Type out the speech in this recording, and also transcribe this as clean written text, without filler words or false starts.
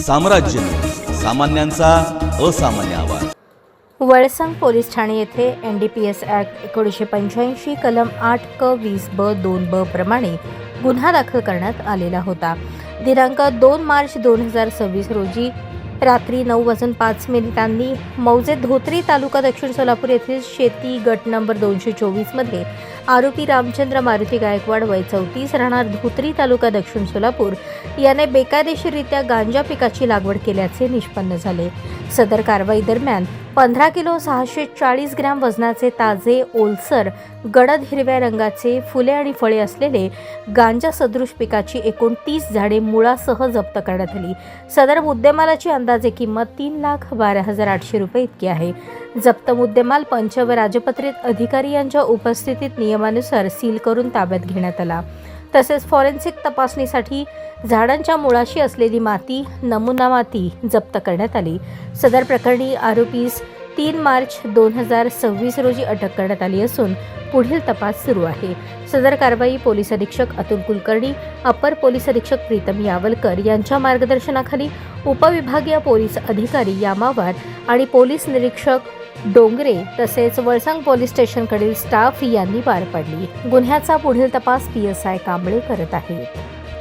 साम्राज्य, सामान्यांचा असामान्य आवाज। वळसंग पोलीस ठाणे येथे NDPS ॲक्ट 1985 कलम 8क20ब2ब प्रमाणे गुन्हा दाखल करण्यात आलेला होता। दिनांक 2 मार्च 2026 रोजी रात्री 9:05 मौजे धोत्री तालुका दक्षिण सोलापूर येथील शेती गट नंबर 224 मध्ये आरोपी रामचंद्र मारुती गायकवाड वय 34 राहणार धोत्री तालुका दक्षिण सोलापूर याने बेकायदेशीररित्या गांजा पिकाची लागवड केल्याचे निष्पन्न झाले। सदर कारवाई दरम्यान 15 किलो 640 ग्रॅम वजनाचे ताजे ओलसर गडद हिरव्या रंगाचे फुले आणि फळे असलेले गांजा सदृश पिकाची एकूण 30 झाडे मुळासह जप्त करण्यात आली। सदर मुद्देमालाची अंदाजे किंमत 3,12,800 रुपये इतकी आहे। जप्त मुद्देमाल पंच व राजपत्रित अधिकारी यांच्या उपस्थितीत नियमानुसार सील करून ताब्यात घेण्यात आला। तसेच फॉरेन्सिक तपासणीसाठी झाडांच्या मुळाशी असलेली माती नमुना माती जप्त करण्यात आली। सदर प्रकरणी आरोपीस 3 मार्च 2026 रोजी अटक करण्यात आली असून पुढील तपास सुरू आहे। सदर कारवाई पोलीस अधीक्षक अतुल कुलकर्णी, अपर पोलीस अधीक्षक प्रीतम यावलकर यांच्या मार्गदर्शनाखाली उपविभागीय पोलीस अधिकारी यामावार आणि पोलीस निरीक्षक डोंगरे तसेच वळसंग पोलीस स्टेशनकडील स्टाफ यांनी पार पाडली। गुन्ह्याचा पुढील तपास PSI कांबळे करत आहेत।